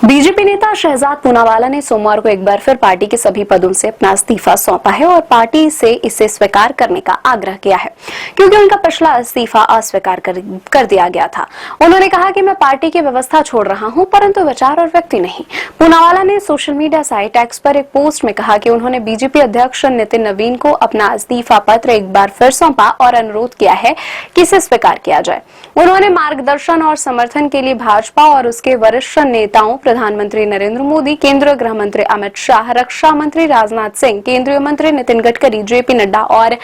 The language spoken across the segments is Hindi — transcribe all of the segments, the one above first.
बीजेपी नेता शहजाद पूनावाला ने सोमवार को एक बार फिर पार्टी के सभी पदों से अपना इस्तीफा सौंपा है और पार्टी से इसे स्वीकार करने का आग्रह किया है, क्योंकि उनका पिछला इस्तीफा अस्वीकार कर दिया गया था। उन्होंने कहा कि मैं पार्टी की व्यवस्था छोड़ रहा हूं, परंतु विचार और व्यक्ति नहीं। पूनावाला ने सोशल मीडिया साइट एक्स पर एक पोस्ट में कहा कि उन्होंने बीजेपी अध्यक्ष नितिन नवीन को अपना इस्तीफा पत्र एक बार फिर सौंपा और अनुरोध किया है कि इसे स्वीकार किया जाए। उन्होंने मार्गदर्शन और समर्थन के लिए भाजपा और उसके वरिष्ठ नेताओं प्रधानमंत्री नरेंद्र मोदी, केंद्रीय गृह मंत्री अमित शाह, रक्षा मंत्री राजनाथ सिंह, केंद्रीय मंत्री नितिन गडकरी, जेपी नड्डा और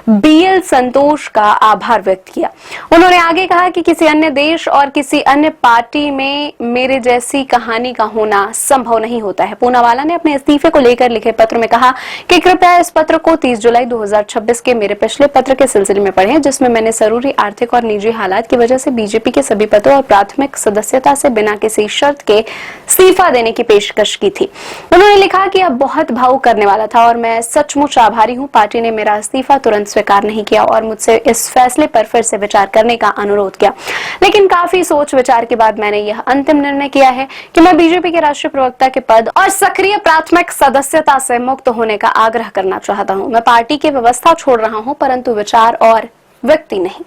बीएल संतोष का आभार व्यक्त किया। उन्होंने आगे कहा कि किसी अन्य देश और किसी अन्य पार्टी में मेरे जैसी कहानी का होना संभव नहीं होता है। पूनावाला ने अपने इस्तीफे को लेकर लिखे पत्र में कहा कि कृपया इस पत्र को 30 जुलाई 2026 के मेरे पिछले पत्र के सिलसिले में पढ़ें, जिसमें मैंने जरूरी आर्थिक और निजी हालात की वजह से बीजेपी के सभी पदों और प्राथमिक सदस्यता से बिना किसी शर्त के इस्तीफा देने की पेशकश की थी। उन्होंने लिखा कि अब बहुत भावुक करने वाला था और मैं सचमुच आभारी हूं। पार्टी ने मेरा इस्तीफा तुरंत स्वीकार नहीं किया और मुझसे इस फैसले पर फिर से विचार करने का अनुरोध किया, लेकिन काफी सोच विचार के बाद मैंने यह अंतिम निर्णय किया है कि मैं बीजेपी के राष्ट्रीय प्रवक्ता के पद और सक्रिय प्राथमिक सदस्यता से मुक्त होने का आग्रह करना चाहता हूं। मैं पार्टी की व्यवस्था छोड़ रहा हूं, परंतु विचार और व्यक्ति नहीं।